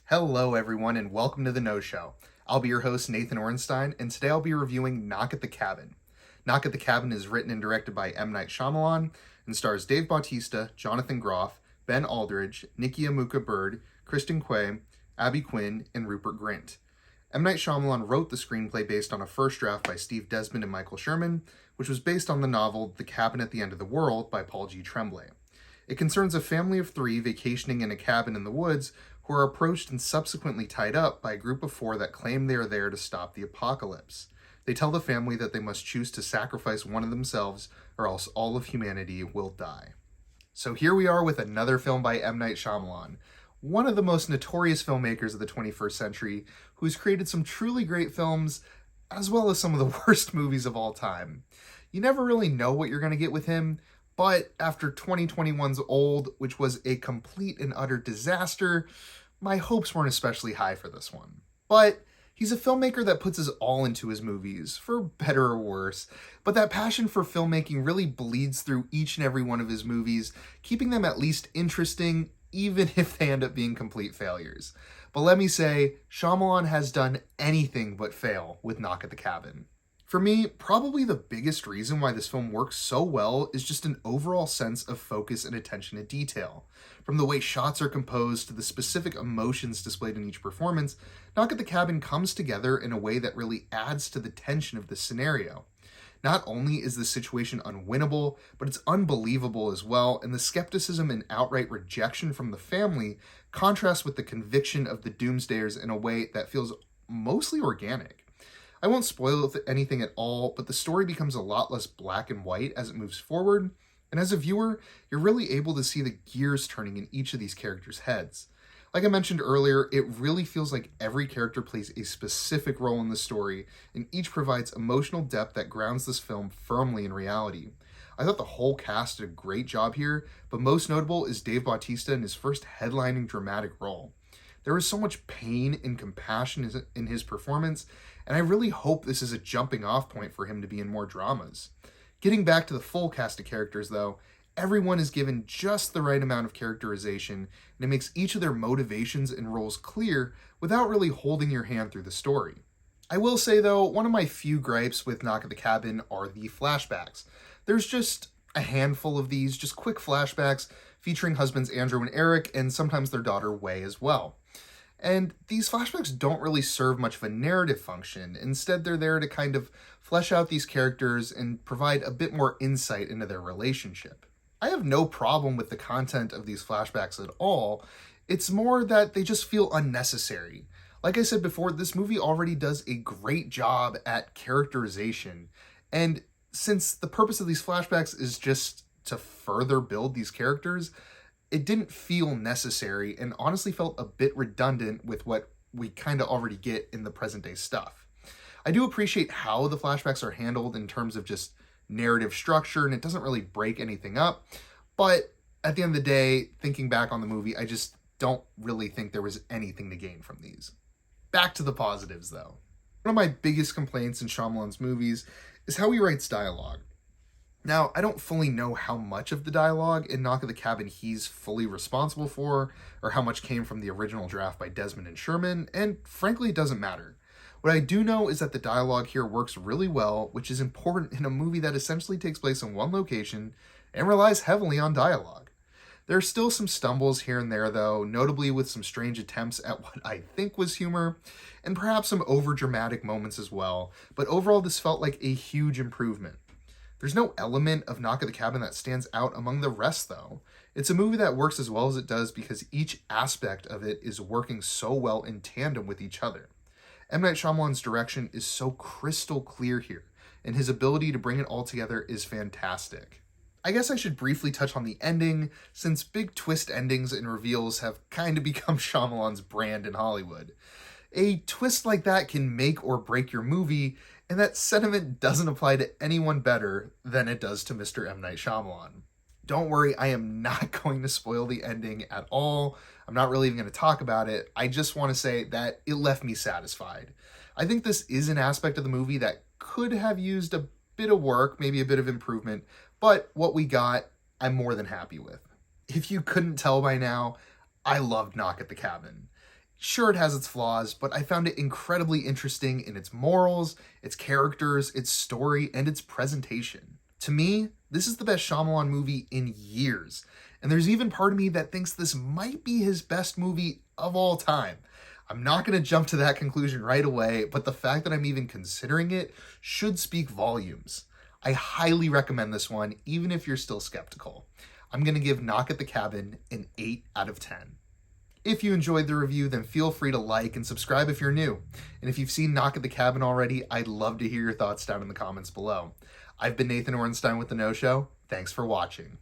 Hello everyone and welcome to The No Show. I'll be your host Nathan Orenstein and today I'll be reviewing Knock at the Cabin. Knock at the Cabin is written and directed by M. Night Shyamalan and stars Dave Bautista, Jonathan Groff, Ben Aldridge, Nikki Amuka-Bird, Kristen, Abby Quinn, and Rupert Grint. M. Night Shyamalan wrote the screenplay based on a first draft by Steve Desmond and Michael Sherman, which was based on the novel The Cabin at the End of the World by Paul G. Tremblay. It concerns a family of three vacationing in a cabin in the woods who are approached and subsequently tied up by a group of four that claim they are there to stop the apocalypse. They tell the family that they must choose to sacrifice one of themselves or else all of humanity will die. So here we are with another film by M. Night Shyamalan, one of the most notorious filmmakers of the 21st century, who's created some truly great films as well as some of the worst movies of all time. You never really know what you're going to get with him, but after 2021's Old, which was a complete and utter disaster, my hopes weren't especially high for this one. But he's a filmmaker that puts his all into his movies, for better or worse, but that passion for filmmaking really bleeds through each and every one of his movies, keeping them at least interesting, even if they end up being complete failures. But let me say, Shyamalan has done anything but fail with Knock at the Cabin. For me, probably the biggest reason why this film works so well is just an overall sense of focus and attention to detail. From the way shots are composed to the specific emotions displayed in each performance, Knock at the Cabin comes together in a way that really adds to the tension of the scenario. Not only is the situation unwinnable, but it's unbelievable as well, and the skepticism and outright rejection from the family contrasts with the conviction of the doomsdayers in a way that feels mostly organic. I won't spoil anything at all, but the story becomes a lot less black and white as it moves forward, and as a viewer, you're really able to see the gears turning in each of these characters' heads. Like I mentioned earlier, it really feels like every character plays a specific role in the story, and each provides emotional depth that grounds this film firmly in reality. I thought the whole cast did a great job here, but most notable is Dave Bautista in his first headlining dramatic role. There is so much pain and compassion in his performance, and I really hope this is a jumping off point for him to be in more dramas. Getting back to the full cast of characters though, everyone is given just the right amount of characterization, and it makes each of their motivations and roles clear without really holding your hand through the story. I will say though, one of my few gripes with Knock at the Cabin are the flashbacks. There's just a handful of these, just quick flashbacks featuring husbands Andrew and Eric, and sometimes their daughter Wei as well. And these flashbacks don't really serve much of a narrative function. Instead, they're there to kind of flesh out these characters and provide a bit more insight into their relationship. I have no problem with the content of these flashbacks at all. It's more that they just feel unnecessary. Like I said before, this movie already does a great job at characterization. And since the purpose of these flashbacks is just to further build these characters, it didn't feel necessary and honestly felt a bit redundant with what we kind of already get in the present day stuff. I do appreciate how the flashbacks are handled in terms of just narrative structure, and it doesn't really break anything up, but at the end of the day, thinking back on the movie, I just don't really think there was anything to gain from these. Back to the positives though. One of my biggest complaints in Shyamalan's movies is how he writes dialogue. Now, I don't fully know how much of the dialogue in Knock at the Cabin he's fully responsible for, or how much came from the original draft by Desmond and Sherman, and frankly, it doesn't matter. What I do know is that the dialogue here works really well, which is important in a movie that essentially takes place in one location and relies heavily on dialogue. There are still some stumbles here and there, though, notably with some strange attempts at what I think was humor, and perhaps some over-dramatic moments as well, but overall this felt like a huge improvement. There's no element of Knock at the Cabin that stands out among the rest, though. It's a movie that works as well as it does because each aspect of it is working so well in tandem with each other. M. Night Shyamalan's direction is so crystal clear here, and his ability to bring it all together is fantastic. I guess I should briefly touch on the ending, since big twist endings and reveals have kind of become Shyamalan's brand in Hollywood. A twist like that can make or break your movie, and that sentiment doesn't apply to anyone better than it does to Mr. M. Night Shyamalan. Don't worry, I am not going to spoil the ending at all. I'm not really even going to talk about it. I just want to say that it left me satisfied. I think this is an aspect of the movie that could have used a bit of work, maybe a bit of improvement, but what we got, I'm more than happy with. If you couldn't tell by now, I loved Knock at the Cabin. Sure, it has its flaws, but I found it incredibly interesting in its morals, its characters, its story, and its presentation. To me, this is the best Shyamalan movie in years, and there's even part of me that thinks this might be his best movie of all time. I'm not going to jump to that conclusion right away, but the fact that I'm even considering it should speak volumes. I highly recommend this one, even if you're still skeptical. I'm going to give Knock at the Cabin an 8 out of 10. If you enjoyed the review, then feel free to like and subscribe if you're new. And if you've seen Knock at the Cabin already, I'd love to hear your thoughts down in the comments below. I've been Nathan Orenstein with The No Show. Thanks for watching.